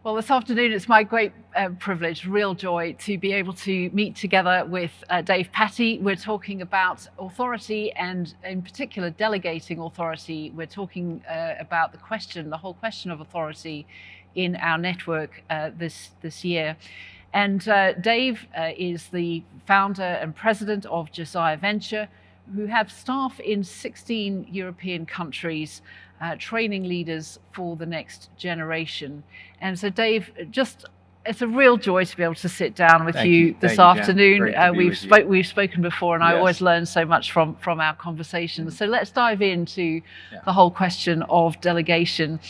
Well, this afternoon it's my great privilege, real joy, to be able to meet together with Dave Patty. We're talking about authority and in particular delegating authority. We're talking about the whole question of authority in our network this year. And Dave is the founder and president of Josiah Venture, who have staff in 16 European countries, training leaders for the next generation. And so Dave, it's a real joy to be able to sit down with you this afternoon. We've spoken before, and I always learn so much from our conversations. So let's dive into the whole question of delegation.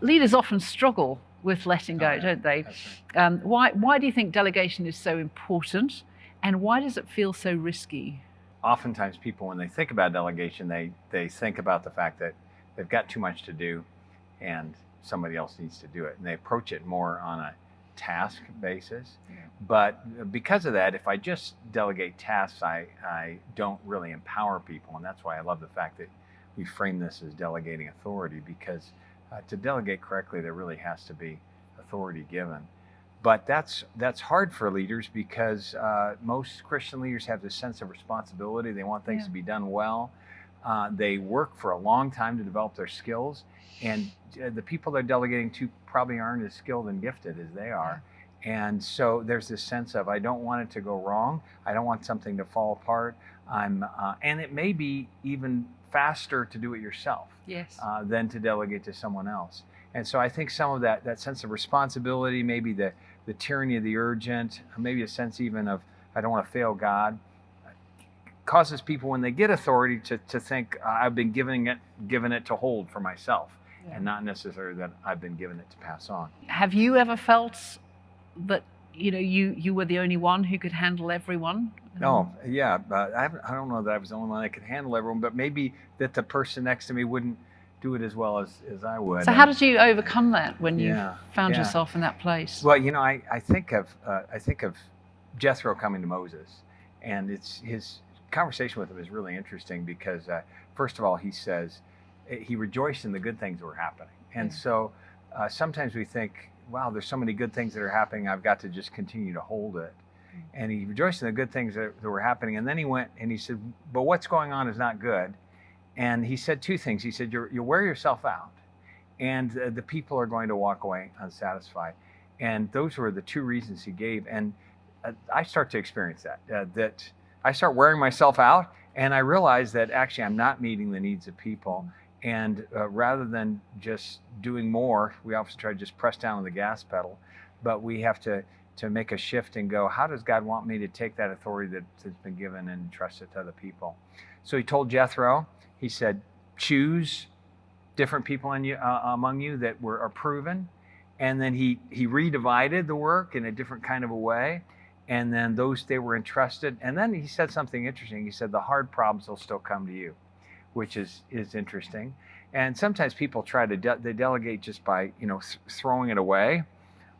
Leaders often struggle with letting go, don't they? Why do you think delegation is so important, and why does it feel so risky? Oftentimes people, when they think about delegation, they think about the fact that they've got too much to do and somebody else needs to do it. And they approach it more on a task basis. Yeah. But because of that, if I just delegate tasks, I don't really empower people. And that's why I love the fact that we frame this as delegating authority, because to delegate correctly, there really has to be authority given. But that's hard for leaders, because most Christian leaders have this sense of responsibility. They want things to be done well. They work for a long time to develop their skills, and the people they're delegating to probably aren't as skilled and gifted as they are. And so there's this sense of, I don't want it to go wrong. I don't want something to fall apart. And it may be even faster to do it yourself than to delegate to someone else. And so I think some of that sense of responsibility, maybe the tyranny of the urgent, maybe a sense even of, I don't want to fail God, causes people, when they get authority, to think I've been given it to hold for myself, and not necessarily that I've been given it to pass on. Have you ever felt that you were the only one who could handle everyone? No, but I don't know that I was the only one that could handle everyone, but maybe that the person next to me wouldn't do it as well as I would. So how did you overcome that when you found yourself in that place? Well, I think of Jethro coming to Moses, and his conversation with him is really interesting, because first of all, he says he rejoiced in the good things that were happening. And so sometimes we think, wow, there's so many good things that are happening, I've got to just continue to hold it. And he rejoiced in the good things that were happening. And then he went and he said, but what's going on is not good. And he said two things. He said, you wear yourself out, and the people are going to walk away unsatisfied. And those were the two reasons he gave. And I start to experience that I start wearing myself out, and I realize that actually I'm not meeting the needs of people. And rather than just doing more, we often try to just press down on the gas pedal, but we have to make a shift and go, how does God want me to take that authority that's been given and entrust it to other people? So he told Jethro, he said, choose different people among you that are proven. And then he redivided the work in a different kind of a way. And then those they were entrusted. And then he said something interesting. He said, the hard problems will still come to you, which is interesting. And sometimes people try to they delegate just by throwing it away,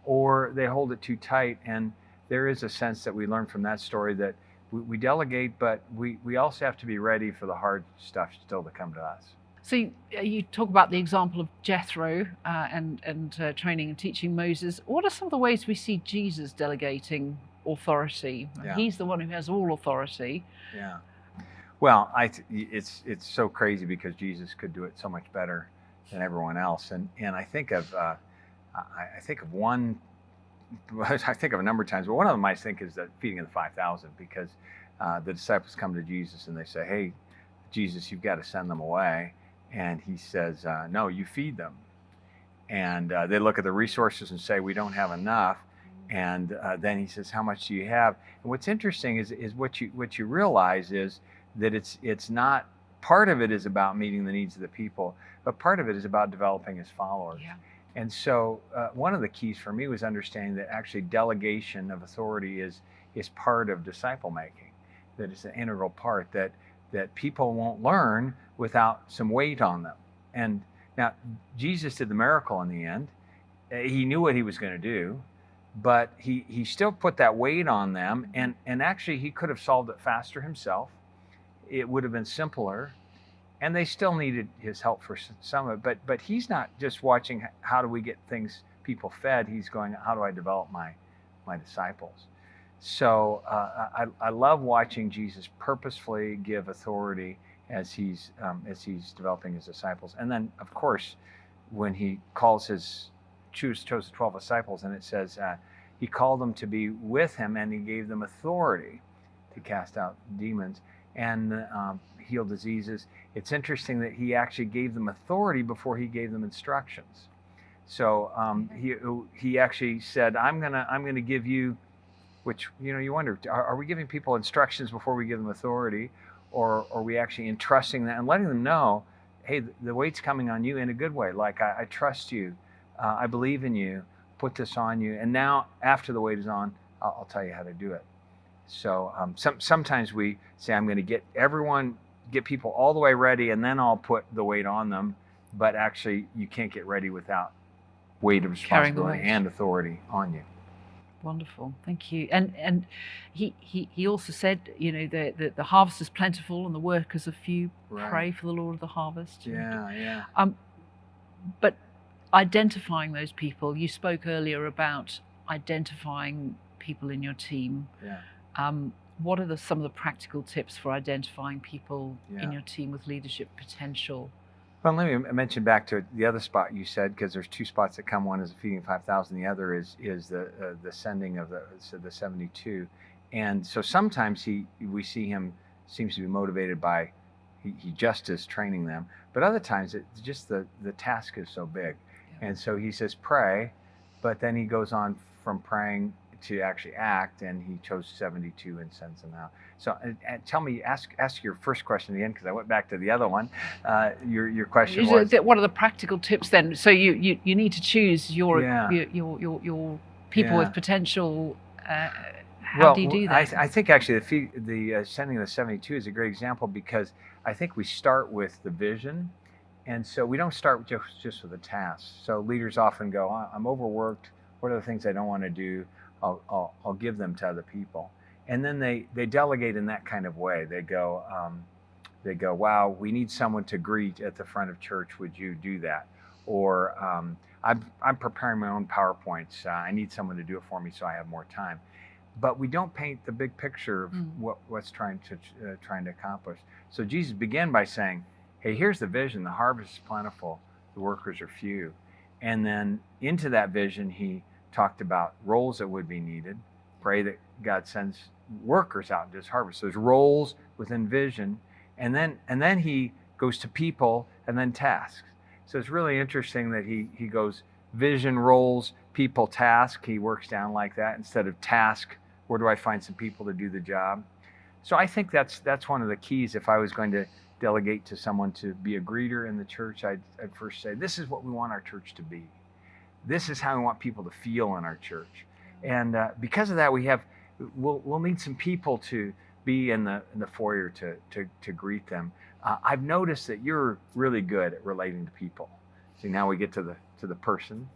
or they hold it too tight. And there is a sense that we learn from that story that we delegate, but we also have to be ready for the hard stuff still to come to us. So you talk about the example of Jethro and training and teaching Moses. What are some of the ways we see Jesus delegating authority? He's the one who has all authority. Well, it's so crazy, because Jesus could do it so much better than everyone else. And I think of one. I think of a number of times, but one of them I think is the feeding of the 5,000, because the disciples come to Jesus and they say, "Hey, Jesus, you've got to send them away." And he says, "No, you feed them." And they look at the resources and say, "We don't have enough." And then he says, "How much do you have?" And what's interesting is what you realize is that it's not, part of it is about meeting the needs of the people, but part of it is about developing his followers. And so one of the keys for me was understanding that actually delegation of authority is part of disciple making, that it's an integral part, that people won't learn without some weight on them. And now Jesus did the miracle in the end. He knew what he was going to do, but he still put that weight on them, and actually he could have solved it faster himself. It would have been simpler, and they still needed his help for some of it. But he's not just watching how do we get things people fed, he's going, how do I develop my disciples? So I love watching Jesus purposefully give authority as he's developing his disciples. And then, of course, when he calls chose the 12 disciples, and it says he called them to be with him, and he gave them authority to cast out demons and heal diseases. It's interesting that he actually gave them authority before he gave them instructions. So he actually said, I'm gonna give you, which, you wonder, are we giving people instructions before we give them authority, or are we actually entrusting them and letting them know, hey, the weight's coming on you in a good way. Like, I trust you, I believe in you, put this on you, and now after the weight is on, I'll tell you how to do it. So sometimes we say, I'm going to get people all the way ready, and then I'll put the weight on them. But actually, you can't get ready without weight of responsibility and authority on you. Wonderful, thank you. And he also said, the harvest is plentiful and the workers are few. Right. Pray for the Lord of the harvest. Yeah. But identifying those people, you spoke earlier about identifying people in your team. Yeah. What are some of the practical tips for identifying people in your team with leadership potential? Well, let me mention back to the other spot you said, because there's two spots that come. One is feeding 5,000. The other is the sending of the 72. And so sometimes we see him seems to be motivated by he just is training them, but other times it's just the task is so big, and so he says pray, but then he goes on from praying to actually act, and he chose 72 and sends them out. So tell me, ask your first question at the end, because I went back to the other one. Your question was, what are the practical tips then? So you need to choose your people with potential. How do you do that? I think actually the sending of the 72 is a great example, because I think we start with the vision, and so we don't start just with the task. So leaders often go, I'm overworked. What are the things I don't want to do? I'll give them to other people, and then they delegate in that kind of way. They go, wow, we need someone to greet at the front of church. Would you do that? Or I'm preparing my own PowerPoints. I need someone to do it for me so I have more time. But we don't paint the big picture of what's trying to accomplish. So Jesus began by saying, hey, here's the vision. The harvest is plentiful. The workers are few. And then into that vision, he talked about roles that would be needed. Pray that God sends workers out into his harvest. So there's roles within vision. And then he goes to people, and then tasks. So it's really interesting that he goes vision, roles, people, task. He works down like that instead of task. Where do I find some people to do the job? So I think that's one of the keys. If I was going to delegate to someone to be a greeter in the church, I'd first say, this is what we want our church to be. This is how we want people to feel in our church. And because of that, we'll need some people to be in the foyer to greet them. I've noticed that you're really good at relating to people. See, now we get to the person.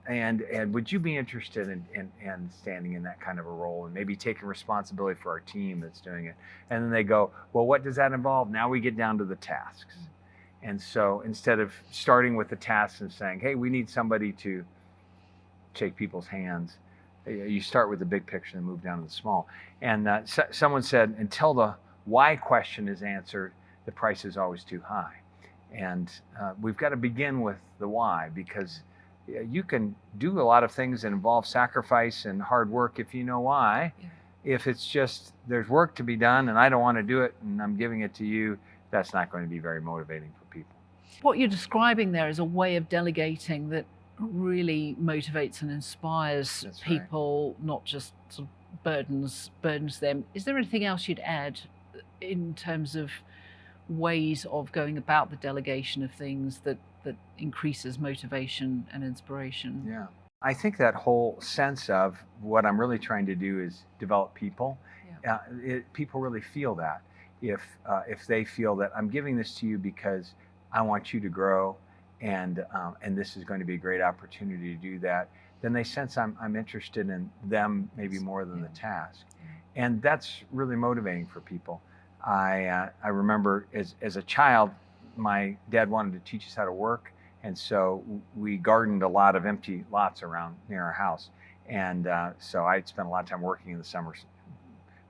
And would you be interested in standing in that kind of a role and maybe taking responsibility for our team that's doing it? And then they go, well, what does that involve? Now we get down to the tasks. And so instead of starting with the tasks and saying, hey, we need somebody to shake people's hands, you start with the big picture and move down to the small. And someone said, until the why question is answered, the price is always too high. And we've got to begin with the why, because you can do a lot of things that involve sacrifice and hard work if you know why. Yeah. If it's just there's work to be done and I don't want to do it and I'm giving it to you, that's not going to be very motivating for people. What you're describing there is a way of delegating that really motivates and inspires people, not just sort of burdens them. Is there anything else you'd add in terms of ways of going about the delegation of things that increases motivation and inspiration? Yeah. I think that whole sense of what I'm really trying to do is develop people. Yeah. People really feel that. If they feel that I'm giving this to you because I want you to grow, and this is going to be a great opportunity to do that, then they sense I'm interested in them maybe more than the task. Yeah. And that's really motivating for people. I remember as a child, my dad wanted to teach us how to work, And so we gardened a lot of empty lots around near our house. And so I'd spent a lot of time working in the summers,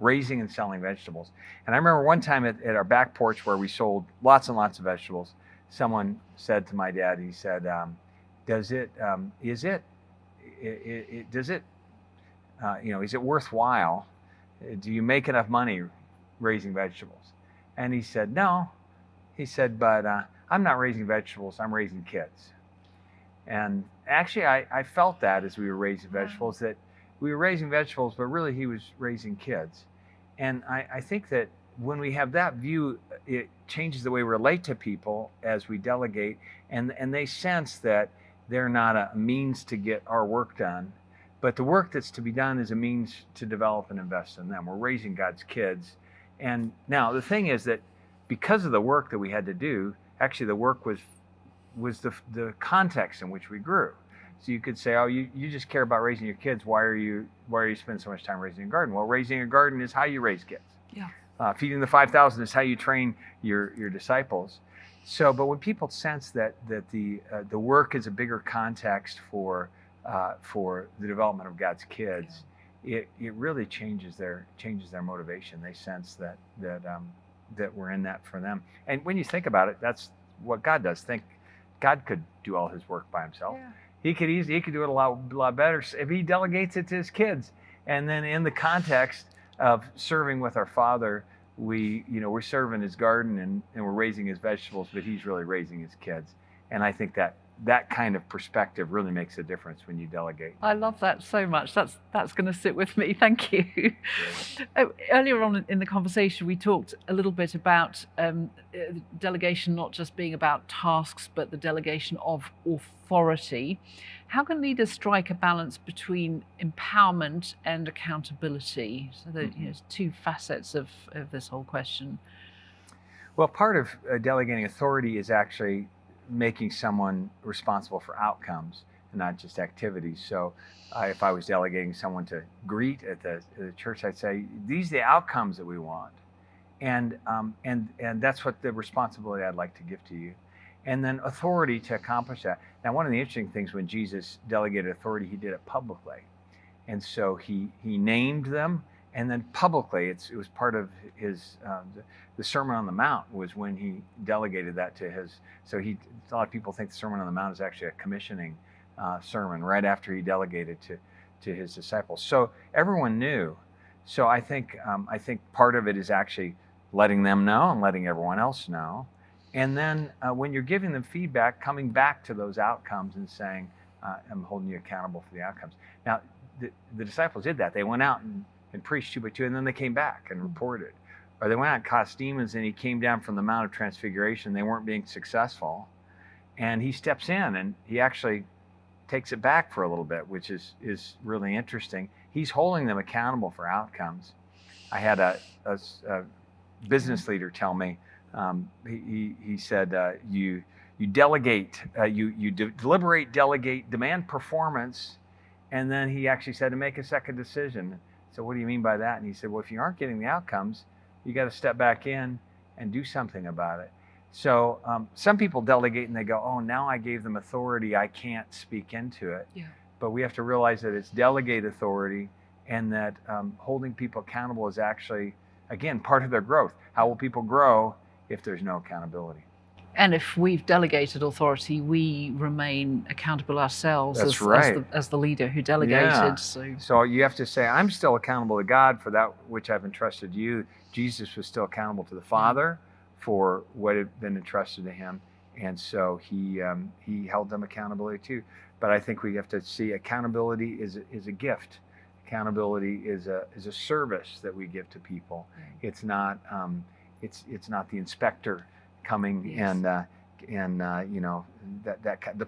raising and selling vegetables. And I remember one time at our back porch where we sold lots and lots of vegetables, someone said to my dad, he said, is it worthwhile? Do you make enough money raising vegetables? And he said, no. He said, but I'm not raising vegetables, I'm raising kids. And actually, I felt that as we were raising vegetables, that we were raising vegetables, but really he was raising kids. And I think that when we have that view, it changes the way we relate to people as we delegate, and they sense that they're not a means to get our work done, but the work that's to be done is a means to develop and invest in them. We're raising God's kids. And now the thing is that because of the work that we had to do, actually the work was the context in which we grew. So you could say, oh, you just care about raising your kids. Why are you spending so much time raising a garden? Well, raising a garden is how you raise kids. Yeah. Feeding the 5,000 is how you train your disciples. So, but when people sense that the work is a bigger context for the development of God's kids, it really changes their motivation. They sense that we're in that for them. And when you think about it, that's what God does. Think God could do all his work by himself. Yeah. He could do it a lot better if he delegates it to his kids. And then in the context of serving with our Father, we're serving his garden and we're raising his vegetables, but he's really raising his kids. And I think that kind of perspective really makes a difference when you delegate. I love that so much. That's going to sit with me. Thank you. Earlier on in the conversation, we talked a little bit about delegation not just being about tasks, but the delegation of authority. How can leaders strike a balance between empowerment and accountability? So there's two facets of this whole question. Well, part of delegating authority is actually making someone responsible for outcomes and not just activities. So if I was delegating someone to greet at the church, I'd say, these are the outcomes that we want. And that's what the responsibility I'd like to give to you. And then authority to accomplish that. Now, one of the interesting things when Jesus delegated authority, he did it publicly. And so he named them, and then publicly, it was part of his, the Sermon on the Mount was when he delegated that to his, so a lot of people think the Sermon on the Mount is actually a commissioning sermon right after he delegated to his disciples. So everyone knew. So I think part of it is actually letting them know and letting everyone else know. And then when you're giving them feedback, coming back to those outcomes and saying, I'm holding you accountable for the outcomes. Now, the disciples did that. They went out and preached 2 by 2, and then they came back and reported. Or they went out and cast demons, and he came down from the Mount of Transfiguration. They weren't being successful. And he steps in, and he actually takes it back for a little bit, which is really interesting. He's holding them accountable for outcomes. I had a business leader tell me, he said, you delegate, you deliberate, delegate, demand performance, and then he actually said to make a second decision. So what do you mean by that? And he said, well, if you aren't getting the outcomes, you got to step back in and do something about it. So some people delegate and they go, oh, now I gave them authority, I can't speak into it. Yeah. But we have to realize that it's delegate authority, and that holding people accountable is actually, again, part of their growth. How will people grow if there's no accountability? And if we've delegated authority, we remain accountable ourselves. That's right. As the leader who delegated. Yeah. So you have to say, I'm still accountable to God for that which I've entrusted you. Jesus was still accountable to the Father for what had been entrusted to him. And so he held them accountability too. But I think we have to see accountability is a gift. Accountability is a service that we give to people. It's not it's not the inspector coming and the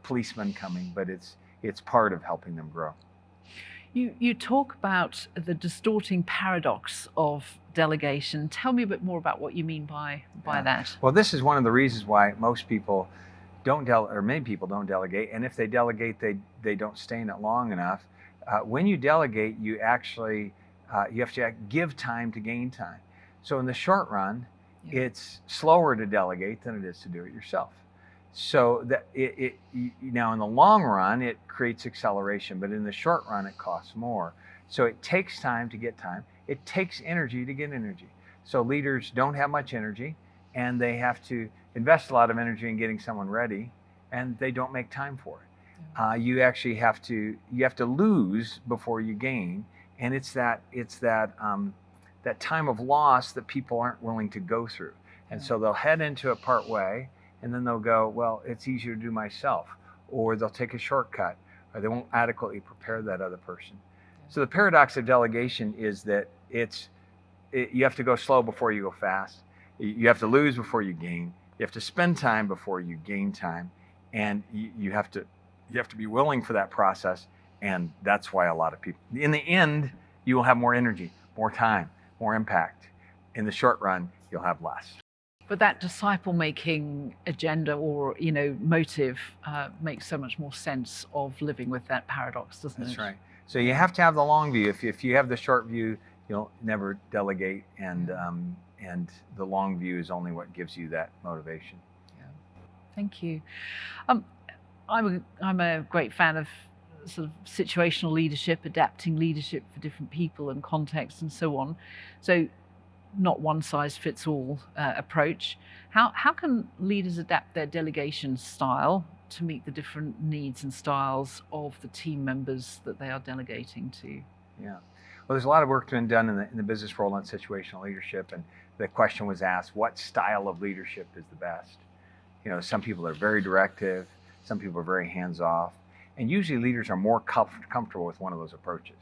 policeman coming, but it's part of helping them grow. You talk about the distorting paradox of delegation. Tell me a bit more about what you mean by that. Well, this is one of the reasons why most people many people don't delegate, and if they delegate, they don't stay in it long enough. When you delegate, you actually you have to give time to gain time. So in the short run, it's slower to delegate than it is to do it yourself. So that now in the long run, it creates acceleration, but in the short run, it costs more. So it takes time to get time. It takes energy to get energy. So leaders don't have much energy, and they have to invest a lot of energy in getting someone ready, and they don't make time for it. You actually have to lose before you gain, and it's that time of loss that people aren't willing to go through, and so they'll head into it part way, and then they'll go, well, it's easier to do myself, or they'll take a shortcut, or they won't adequately prepare that other person. So the paradox of delegation is that you have to go slow before you go fast. You have to lose before you gain. You have to spend time before you gain time, and you have to be willing for that process. And that's why a lot of people, in the end, you will have more energy, more time, more impact. In the short run, you'll have less. But that disciple-making agenda or motive makes so much more sense of living with that paradox, doesn't it? That's right. So you have to have the long view. If you have the short view, you'll never delegate, and the long view is only what gives you that motivation. Yeah. Thank you. I'm a great fan of sort of situational leadership, adapting leadership for different people and contexts and so on. So not one size fits all approach. How can leaders adapt their delegation style to meet the different needs and styles of the team members that they are delegating to? Yeah. Well, there's a lot of work being done in the business world on situational leadership, and the question was asked, what style of leadership is the best? Some people are very directive, some people are very hands-off, and usually leaders are more comfortable with one of those approaches.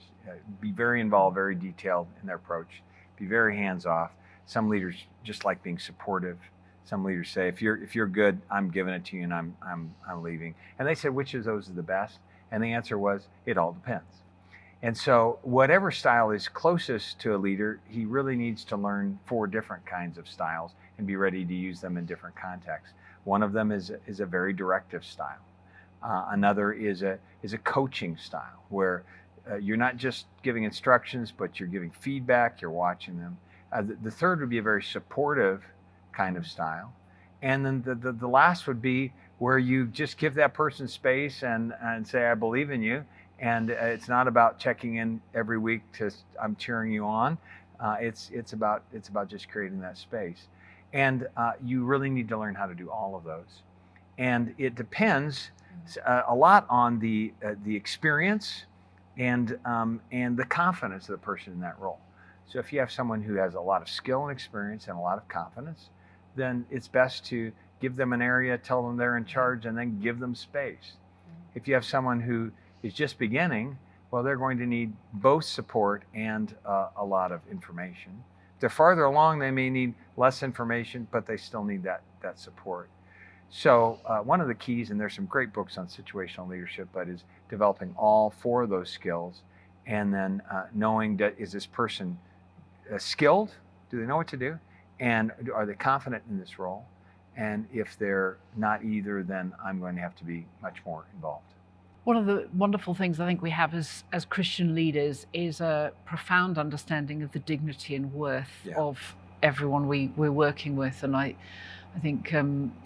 Be very involved, very detailed in their approach, be very hands-off. Some leaders just like being supportive. Some leaders say, if you're good, I'm giving it to you, and I'm leaving. And they said, which of those is the best? And the answer was, it all depends. And so whatever style is closest to a leader, he really needs to learn 4 different kinds of styles and be ready to use them in different contexts. One of them is a very directive style. Another is a coaching style, where you're not just giving instructions, but you're giving feedback, you're watching them. The third would be a very supportive kind of style. And then the last would be where you just give that person space and say, I believe in you. And it's not about checking in every week to I'm cheering you on. It's about just creating that space. And you really need to learn how to do all of those. And it depends a lot on the experience and the confidence of the person in that role. So if you have someone who has a lot of skill and experience and a lot of confidence, then it's best to give them an area, tell them they're in charge, and then give them space. If you have someone who is just beginning, well, they're going to need both support and a lot of information. If they're farther along, they may need less information, but they still need that support. So one of the keys, and there's some great books on situational leadership, but is developing all 4 of those skills, and then knowing that is this person skilled? Do they know what to do? And are they confident in this role? And if they're not either, then I'm going to have to be much more involved. One of the wonderful things I think we have as Christian leaders is a profound understanding of the dignity and worth of everyone we're working with. And I think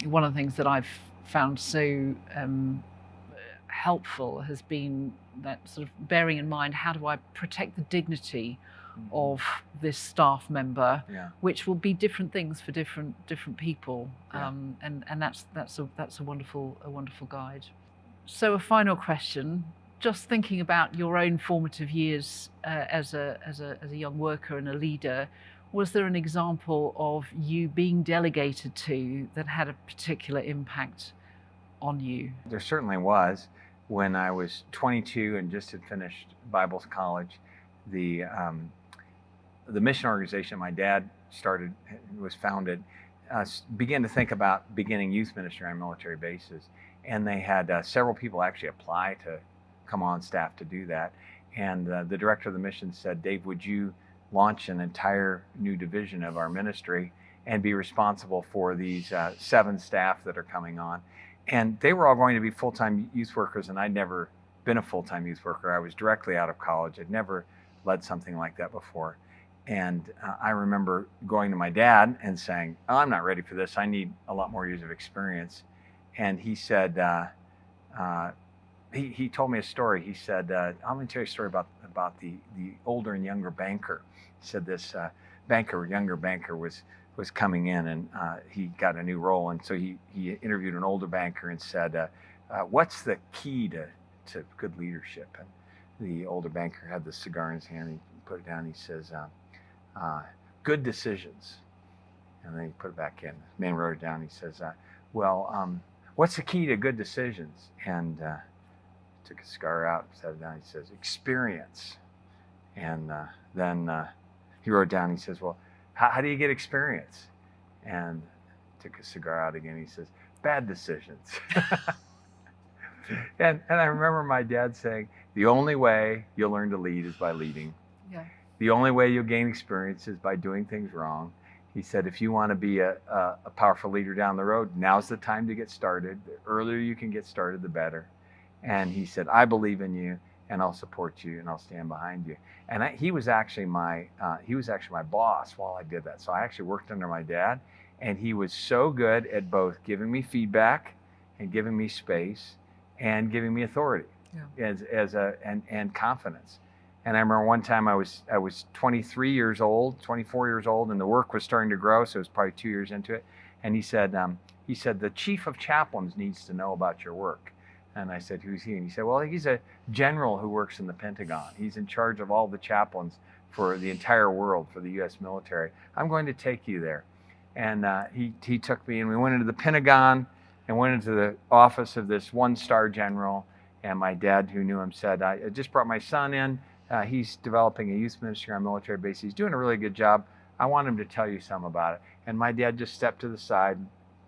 one of the things that I've found so helpful has been that sort of bearing in mind, how do I protect the dignity of this staff member, which will be different things for different people, and that's a wonderful guide. So a final question, just thinking about your own formative years as a young worker and a leader, was there an example of you being delegated to that had a particular impact on you? There certainly was. When I was 22 and just had finished Bible college, the mission organization my dad was founded, began to think about beginning youth ministry on military bases. And they had several people actually apply to come on staff to do that. And the director of the mission said, Dave, would you launch an entire new division of our ministry and be responsible for these 7 staff that are coming on? And they were all going to be full-time youth workers, and I'd never been a full-time youth worker. I was directly out of college. I'd never led something like that before. And I remember going to my dad and saying, oh, I'm not ready for this. I need a lot more years of experience. and he said, he told me a story. He said, I'm going to tell you a story about the older and younger banker. He said this younger banker was coming in, and he got a new role, and so he interviewed an older banker and said, what's the key to good leadership? And the older banker had the cigar in his hand. He put it down. He says, good decisions. And then he put it back in. The man wrote it down. He says, what's the key to good decisions? And took a cigar out, set it down. He says, experience. And then he wrote down, he says, well, how do you get experience? And took a cigar out again. He says, bad decisions. and I remember my dad saying, the only way you'll learn to lead is by leading. Yeah. The only way you'll gain experience is by doing things wrong. He said, if you want to be a powerful leader down the road, now's the time to get started. The earlier you can get started, the better. And he said, I believe in you, and I'll support you, and I'll stand behind you. And he was actually my boss while I did that. So I actually worked under my dad, and he was so good at both giving me feedback and giving me space and giving me authority, and confidence. And I remember one time I was 24 years old, and the work was starting to grow, so it was probably 2 years into it. And he said, the chief of chaplains needs to know about your work. And I said, who's he? And he said, well, he's a general who works in the Pentagon. He's in charge of all the chaplains for the entire world, for the U.S. military. I'm going to take you there. And he took me, and we went into the Pentagon and went into the office of this one-star general. And my dad, who knew him, said, I just brought my son in. He's developing a youth ministry on a military base. He's doing a really good job. I want him to tell you something about it. And my dad just stepped to the side,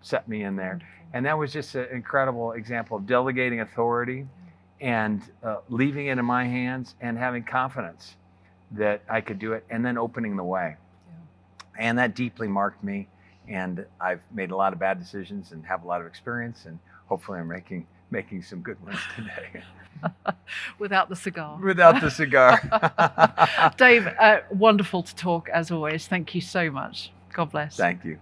set me in there. And that was just an incredible example of delegating authority and leaving it in my hands and having confidence that I could do it, and then opening the way. Yeah. And that deeply marked me. And I've made a lot of bad decisions and have a lot of experience, and hopefully I'm making some good ones today. Without the cigar. Without the cigar. Dave, wonderful to talk as always. Thank you so much. God bless. Thank you.